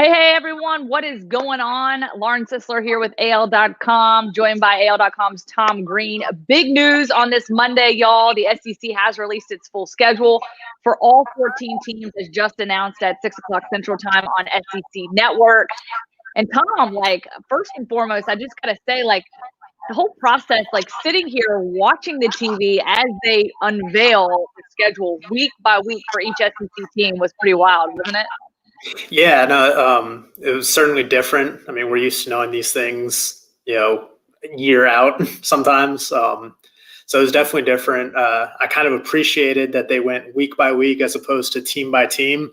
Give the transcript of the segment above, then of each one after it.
Hey, everyone. What is going on? Lauren Sisler here with AL.com, joined by AL.com's Tom Green. Big news on this Monday, y'all. The SEC has released its full schedule for all 14 teams, as just announced at 6 o'clock Central Time on SEC Network. And Tom, first and foremost, I just got to say, the whole process, sitting here watching the TV as they unveil the schedule week by week for each SEC team was pretty wild, wasn't it? Yeah, no, it was certainly different. I mean, we're used to knowing these things, year out sometimes. So it was definitely different. I kind of appreciated that they went week by week as opposed to team by team.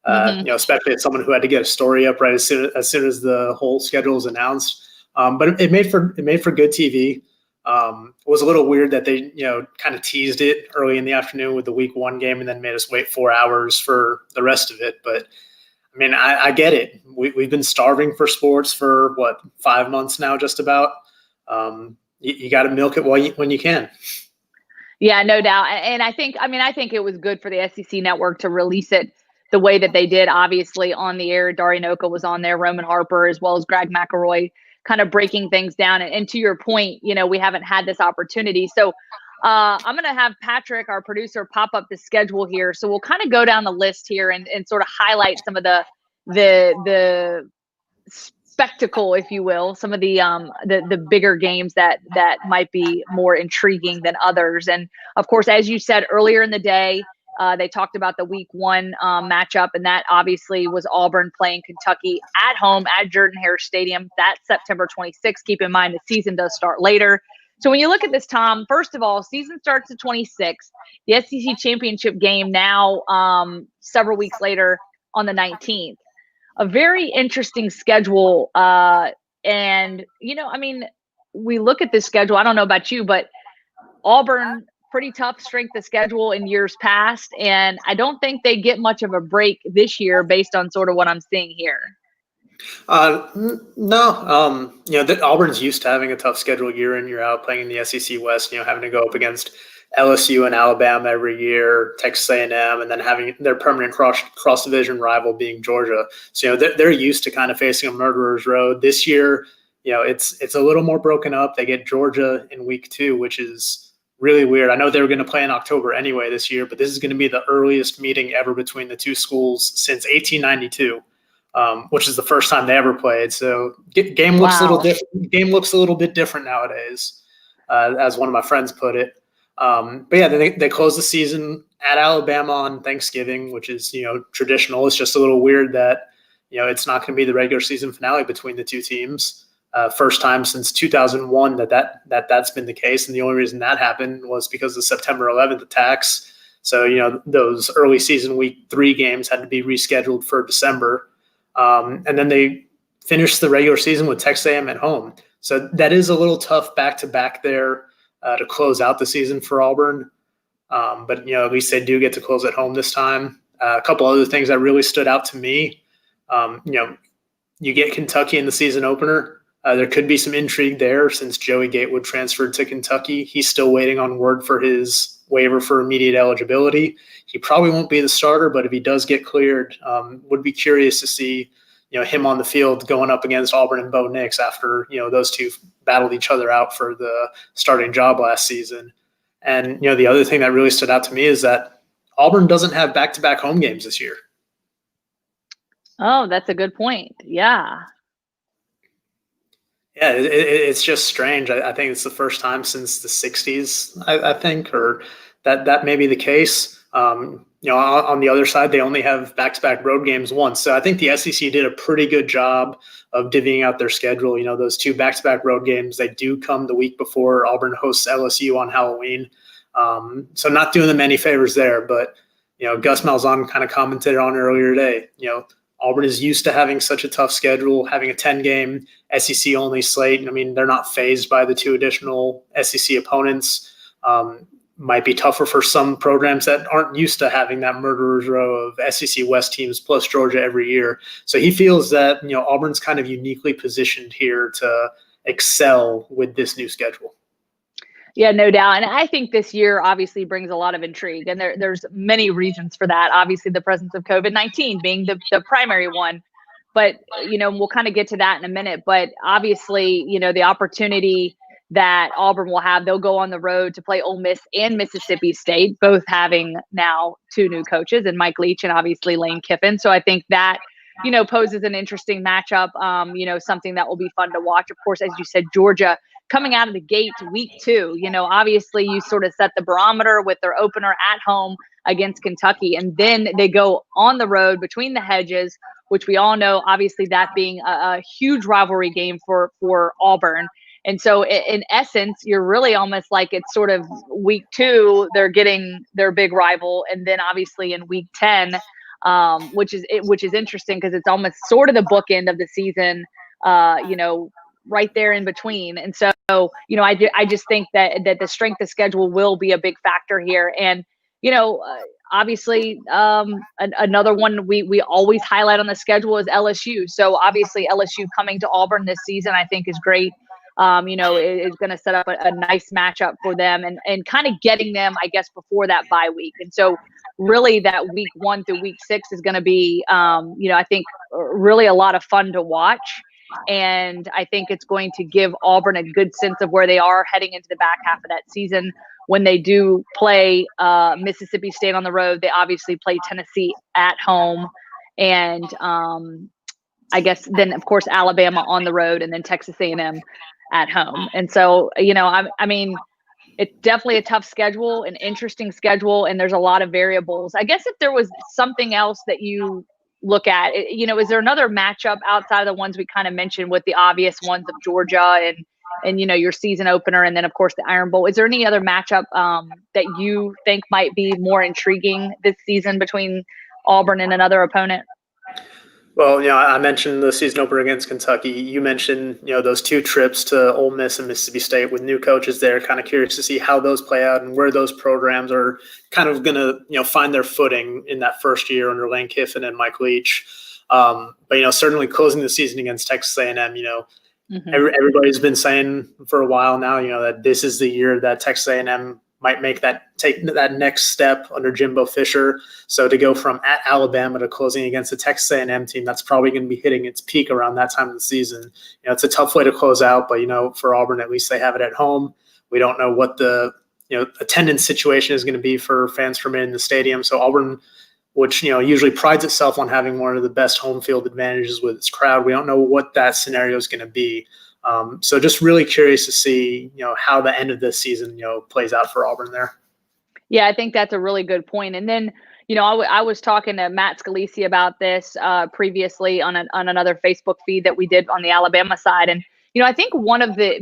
Especially as someone who had to get a story up right as soon as the whole schedule was announced. But it made for good TV. It was a little weird that they kind of teased it early in the afternoon with the week 1 game and then made us wait 4 hours for the rest of it. But I mean, I get it. We've been starving for sports for 5 months now, just about. You got to milk it when you can. Yeah, no doubt. And I think it was good for the SEC network to release it the way that they did. Obviously, on the air, Dari Noka was on there, Roman Harper, as well as Greg McElroy, kind of breaking things down. And to your point, we haven't had this opportunity. So I'm going to have Patrick, our producer, pop up the schedule here. So we'll kind of go down the list here and sort of highlight some of the spectacle, if you will, some of the bigger games that might be more intriguing than others. And of course, as you said earlier in the day, they talked about the week 1 matchup, and that obviously was Auburn playing Kentucky at home at Jordan-Hare Stadium. That's September 26th. Keep in mind the season does start later. So when you look at this, Tom, first of all, season starts the 26th. The SEC championship game now several weeks later on the 19th. A very interesting schedule. And, we look at this schedule. I don't know about you, but Auburn, pretty tough strength of schedule in years past. And I don't think they get much of a break this year based on sort of what I'm seeing here. No. Auburn's used to having a tough schedule year in, year out, playing in the SEC West, having to go up against LSU and Alabama every year, Texas A&M, and then having their permanent cross-division rival being Georgia. So, they're used to kind of facing a murderer's road. This year, it's a little more broken up. They get Georgia in week 2, which is really weird. I know they were going to play in October anyway this year, but this is going to be the earliest meeting ever between the two schools since 1892. Which is the first time they ever played. So game looks a little different. Game looks a little bit different nowadays, as one of my friends put it. But yeah, they close the season at Alabama on Thanksgiving, which is traditional. It's just a little weird that it's not going to be the regular season finale between the two teams. First time since 2001 that's been the case, and the only reason that happened was because of the September 11th attacks. So those early season week 3 games had to be rescheduled for December. And then they finished the regular season with Texas A&M at home. So that is a little tough back-to-back there to close out the season for Auburn. But, at least they do get to close at home this time. A couple other things that really stood out to me, you get Kentucky in the season opener. There could be some intrigue there since Joey Gatewood transferred to Kentucky. He's still waiting on word for his waiver for immediate eligibility. He probably won't be the starter, but if he does get cleared, would be curious to see, him on the field going up against Auburn and Bo Nix after, those two battled each other out for the starting job last season. And, the other thing that really stood out to me is that Auburn doesn't have back-to-back home games this year. Oh, that's a good point. Yeah. Yeah, it's just strange. I think it's the first time since the 60s, I think, or that may be the case. On the other side, they only have back-to-back road games once. So I think the SEC did a pretty good job of divvying out their schedule. Those 2 back-to-back road games, they do come the week before Auburn hosts LSU on Halloween. So not doing them any favors there. But, Gus Malzahn kind of commented on it earlier today. Auburn is used to having such a tough schedule, having a 10-game SEC-only slate. I mean, they're not fazed by the 2 additional SEC opponents. Might be tougher for some programs that aren't used to having that murderer's row of SEC West teams plus Georgia every year. So he feels that, Auburn's kind of uniquely positioned here to excel with this new schedule. Yeah, no doubt. And I think this year obviously brings a lot of intrigue, and there's many reasons for that. Obviously, the presence of COVID-19 being the primary one. But, we'll kind of get to that in a minute. But obviously, the opportunity that Auburn will have, they'll go on the road to play Ole Miss and Mississippi State, both having now two new coaches, and Mike Leach and obviously Lane Kiffin. So I think that, poses an interesting matchup, something that will be fun to watch. Of course, as you said, Georgia coming out of the gate week 2, obviously you sort of set the barometer with their opener at home against Kentucky. And then they go on the road between the hedges, which we all know, obviously that being a huge rivalry game for Auburn. And so in essence, you're really almost like it's sort of week 2, they're getting their big rival. And then obviously in week 10, which is interesting because it's almost sort of the bookend of the season, right there in between. And so, I just think that the strength of schedule will be a big factor here. And, obviously, another one we always highlight on the schedule is LSU. So obviously LSU coming to Auburn this season, I think is great. Is going to set up a nice matchup for them and kind of getting them, I guess, before that bye week. And so really that week 1 through week 6 is going to be, I think really a lot of fun to watch. And I think it's going to give Auburn a good sense of where they are heading into the back half of that season. When they do play Mississippi State on the road, they obviously play Tennessee at home. And I guess then, of course, Alabama on the road and then Texas A&M at home. And so, I mean, it's definitely a tough schedule, an interesting schedule, and there's a lot of variables. I guess if there was something else that you look at, is there another matchup outside of the ones we kind of mentioned with the obvious ones of Georgia and your season opener, and then of course the Iron Bowl? Is there any other matchup that you think might be more intriguing this season between Auburn and another opponent? Well, I mentioned the season opener against Kentucky. You mentioned, those 2 trips to Ole Miss and Mississippi State with new coaches there. Kind of curious to see how those play out and where those programs are kind of going to, find their footing in that first year under Lane Kiffin and Mike Leach. But, certainly closing the season against Texas A&M, everybody's been saying for a while now, that this is the year that Texas A&M might take that next step under Jimbo Fisher. So to go from at Alabama to closing against the Texas A&M team, that's probably going to be hitting its peak around that time of the season. It's a tough way to close out, but for Auburn, at least they have it at home. We don't know what the attendance situation is going to be for fans from in the stadium. So Auburn, which usually prides itself on having one of the best home field advantages with its crowd, we don't know what that scenario is going to be. So just really curious to see, how the end of this season, plays out for Auburn there. Yeah, I think that's a really good point. And then, I was talking to Matt Scalisi about this previously on another Facebook feed that we did on the Alabama side. And, I think one of the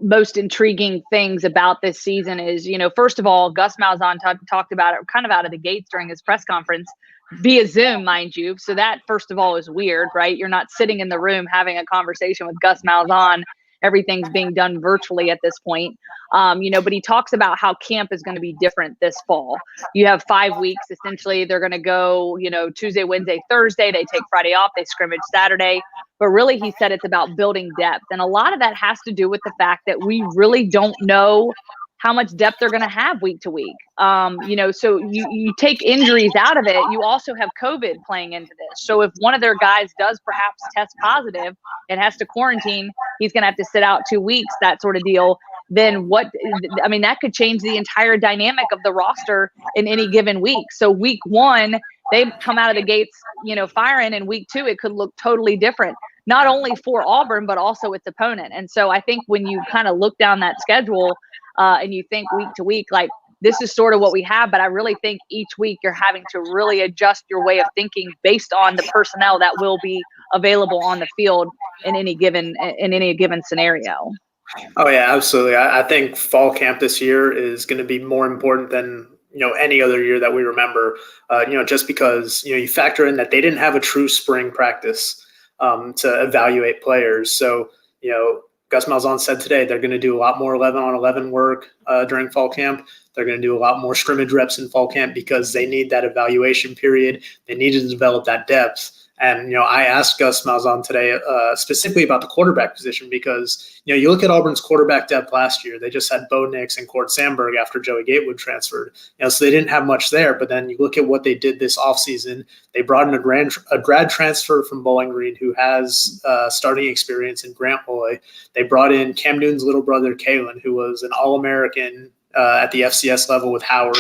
most intriguing things about this season is, first of all, Gus Malzahn talked about it kind of out of the gates during his press conference via Zoom, mind you. So that, first of all, is weird, right? You're not sitting in the room having a conversation with Gus Malzahn. Everything's being done virtually at this point. But he talks about how camp is going to be different this fall. You have 5 weeks. Essentially, they're going to go, Tuesday, Wednesday, Thursday. They take Friday off. They scrimmage Saturday. But really, he said it's about building depth. And a lot of that has to do with the fact that we really don't know how much depth they're going to have week to week. So you take injuries out of it. You also have COVID playing into this. So if one of their guys does perhaps test positive and has to quarantine, he's going to have to sit out 2 weeks, that sort of deal. Then that could change the entire dynamic of the roster in any given week. So week 1, they come out of the gates, firing, and week 2, it could look totally different, not only for Auburn, but also its opponent. And so I think when you kind of look down that schedule and you think week to week, like this is sort of what we have, but I really think each week you're having to really adjust your way of thinking based on the personnel that will be available on the field in any given scenario. Oh yeah, absolutely. I think fall camp this year is going to be more important than any other year that we remember. Just because you factor in that they didn't have a true spring practice to evaluate players. So Gus Malzahn said today they're going to do a lot more 11-on-11 work during fall camp. They're going to do a lot more scrimmage reps in fall camp because they need that evaluation period. They need to develop that depth. And, I asked Gus Malzahn today specifically about the quarterback position because, you look at Auburn's quarterback depth last year. They just had Bo Nix and Cord Sandberg after Joey Gatewood transferred. So they didn't have much there. But then you look at what they did this offseason. They brought in a grad transfer from Bowling Green who has starting experience in Grant Loy. They brought in Cam Newton's little brother, Kalen, who was an All-American at the FCS level with Howard.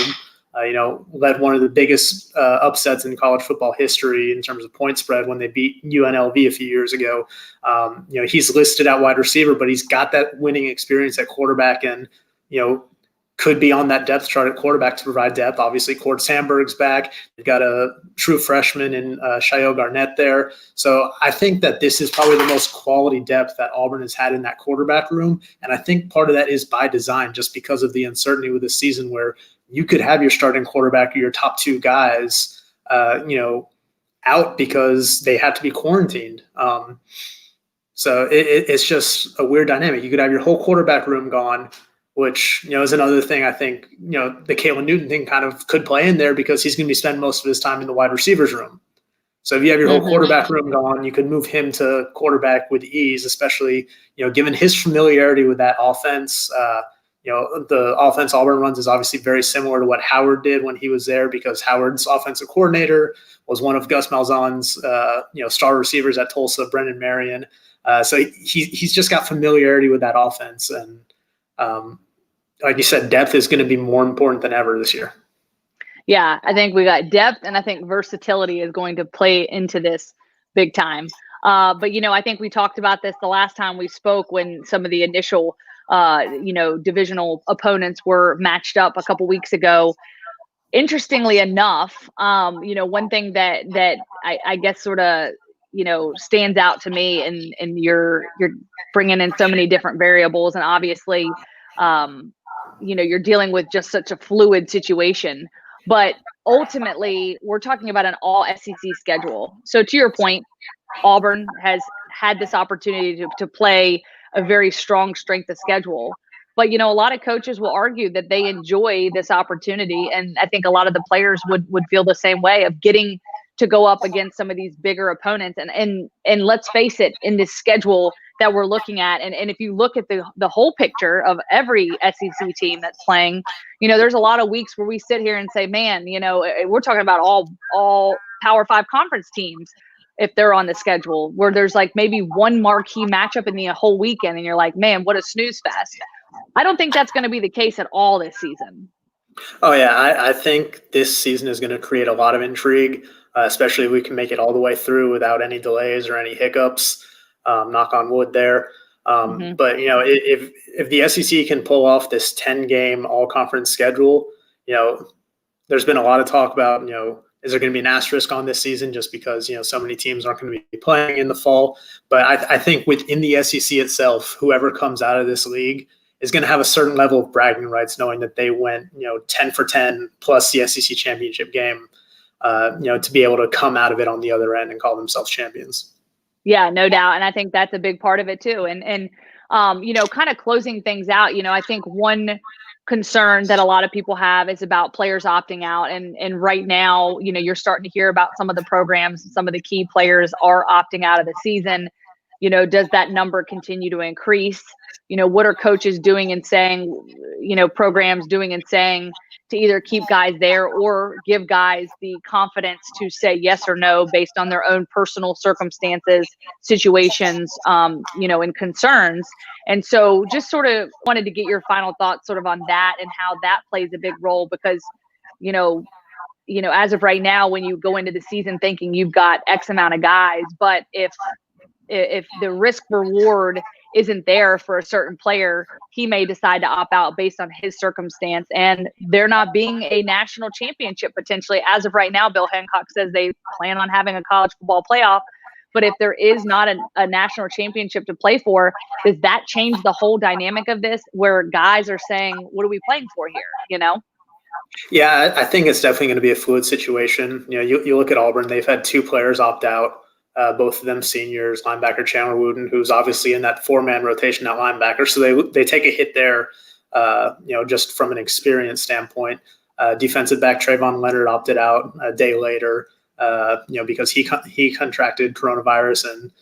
Led one of the biggest upsets in college football history in terms of point spread when they beat UNLV a few years ago. He's listed at wide receiver, but he's got that winning experience at quarterback and, could be on that depth chart at quarterback to provide depth. Obviously, Cord Sandberg's back. They've got a true freshman in Shayo Garnett there. So I think that this is probably the most quality depth that Auburn has had in that quarterback room. And I think part of that is by design, just because of the uncertainty with the season where you could have your starting quarterback or your top two guys, out because they have to be quarantined. So it's just a weird dynamic. You could have your whole quarterback room gone, which, is another thing I think, the Kalen Newton thing kind of could play in there because he's going to be spending most of his time in the wide receivers room. So if you have your whole quarterback room gone, you can move him to quarterback with ease, especially, given his familiarity with that offense. The offense Auburn runs is obviously very similar to what Howard did when he was there because Howard's offensive coordinator was one of Gus Malzahn's, star receivers at Tulsa, Brendan Marion. So he's just got familiarity with that offense. And like you said, depth is going to be more important than ever this year. Yeah, I think we got depth, and I think versatility is going to play into this big time. But, I think we talked about this the last time we spoke when some of the initial divisional opponents were matched up a couple weeks ago. Interestingly enough, one thing that I guess sort of, stands out to me, and you're bringing in so many different variables, and obviously, you're dealing with just such a fluid situation. But ultimately, we're talking about an all SEC schedule. So to your point, Auburn has had this opportunity to play a very strong strength of schedule. But, a lot of coaches will argue that they enjoy this opportunity. And I think a lot of the players would feel the same way of getting to go up against some of these bigger opponents. And let's face it, in this schedule that we're looking at, and if you look at the whole picture of every SEC team that's playing, there's a lot of weeks where we sit here and say, man, we're talking about all Power 5 conference teams if they're on the schedule, where there's like maybe one marquee matchup in the whole weekend and you're like, man, what a snooze fest. I don't think that's going to be the case at all this season. Oh, yeah. I think this season is going to create a lot of intrigue, especially if we can make it all the way through without any delays or any hiccups. Knock on wood there. But, if the SEC can pull off this 10-game all-conference schedule, there's been a lot of talk about, is there going to be an asterisk on this season just because, so many teams aren't going to be playing in the fall. But I think within the SEC itself, whoever comes out of this league is going to have a certain level of bragging rights knowing that they went, 10 for 10 plus the SEC championship game, to be able to come out of it on the other end and call themselves champions. Yeah, no doubt. And I think that's a big part of it too. And kind of closing things out, I think one concern that a lot of people have is about players opting out. And right now, you're starting to hear about some of the programs, some of the key players are opting out of the season. Does that number continue to increase? What are coaches doing and saying, programs doing and saying to either keep guys there or give guys the confidence to say yes or no based on their own personal circumstances, situations, and concerns. And so just sort of wanted to get your final thoughts sort of on that and how that plays a big role because, as of right now, when you go into the season thinking you've got X amount of guys, but if the risk reward isn't there for a certain player, he may decide to opt out based on his circumstance. And there not being a national championship potentially as of right now, Bill Hancock says they plan on having a college football playoff. But if there is not a national championship to play for, does that change the whole dynamic of this where guys are saying, what are we playing for here? Yeah, I think it's definitely going to be a fluid situation. You look at Auburn, they've had two players opt out. Both of them seniors, linebacker Chandler Wooten, who's obviously in that four-man rotation at linebacker. So they take a hit there, just from an experience standpoint. Defensive back Trayvon Leonard opted out a day later. because he contracted coronavirus and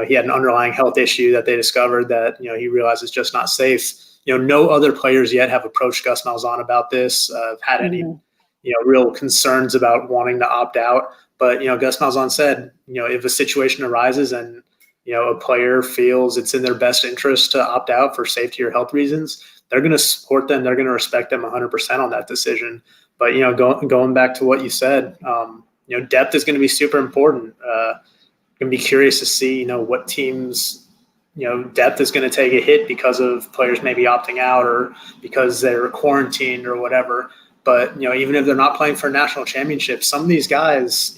he had an underlying health issue that they discovered that he realized is just not safe. No other players yet have approached Gus Malzahn about this, had any real concerns about wanting to opt out. But Gus Malzahn said, if a situation arises and a player feels it's in their best interest to opt out for safety or health reasons, they're going to support them. They're going to respect them 100% on that decision. But going back to what you said, depth is going to be super important. Going to be curious to see what teams depth is going to take a hit because of players maybe opting out or because they're quarantined or whatever. But even if they're not playing for a national championship, some of these guys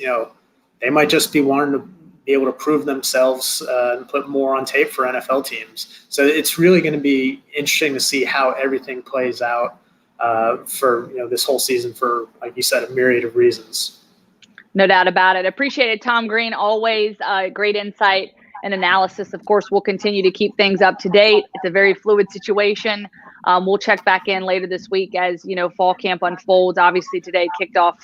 they might just be wanting to be able to prove themselves and put more on tape for NFL teams. So it's really going to be interesting to see how everything plays out for this whole season for, like you said, a myriad of reasons. No doubt about it. Appreciate it, Tom Green. Always great insight and analysis. Of course, we'll continue to keep things up to date. It's a very fluid situation. We'll check back in later this week as fall camp unfolds. Obviously, today kicked off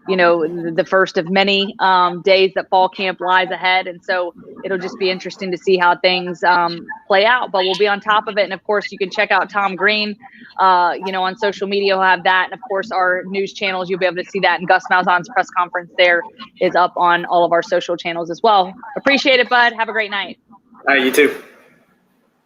the first of many days that fall camp lies ahead, and so it'll just be interesting to see how things play out. But we'll be on top of it, and of course, you can check out Tom Green, on social media. We'll have that, and of course, our news channels. You'll be able to see that, and Gus Malzahn's press conference there is up on all of our social channels as well. Appreciate it, bud. Have a great night. All right, you too.